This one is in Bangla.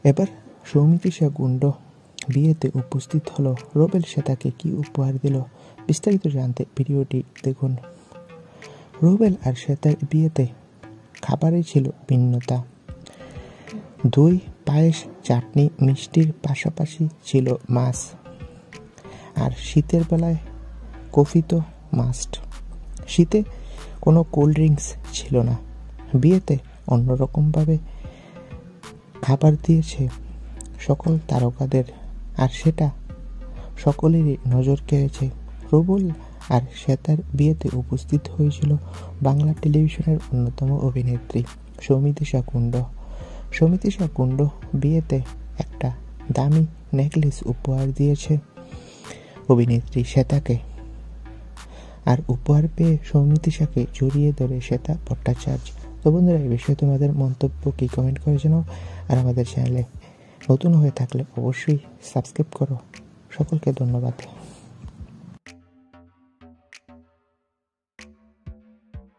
এবার সৌমিত্রিষা গুন্ড বিয়েতে উপস্থিত হলো। রুবেল শ্বেতাকে কি উপহার দিল, বিস্তারিত জানতে ভিডিওটি দেখুন। রুবেল আর শ্বেতার বিয়েতে খাবারে ছিল ভিন্নতা। দই, পায়েস, চাটনি, মিষ্টির পাশাপাশি ছিল মাছ। আর শীতের বেলায় কফি তো মাস্ট। শীতে কোনো কোল্ড ড্রিঙ্কস ছিল না। বিয়েতে অন্যরকমভাবে খাবার দিয়েছে সকল তারকাদের, আর সেটা সকলেরই নজর কেড়েছে। রুবেল আর শ্বেতার বিয়েতে উপস্থিত হয়েছিল বাংলা টেলিভিশনের অন্যতম অভিনেত্রী সৌমিত্রিষা কুণ্ড। সৌমিত্রিষা কুণ্ড বিয়েতে একটা দামি নেকলেস উপহার দিয়েছে অভিনেত্রী শ্বেতাকে। আর উপহার পেয়ে সৌমিত্রিষাকে জড়িয়ে ধরে শ্বেতা ভট্টাচার্য। তো বন্ধুরা, এই বিষয়ে তোমাদের মন্তব্য কি কমেন্ট করে জানাও। আর আমাদের চ্যানেলে নতুন হয়ে থাকলে অবশ্যই সাবস্ক্রাইব করো। সকলকে ধন্যবাদ।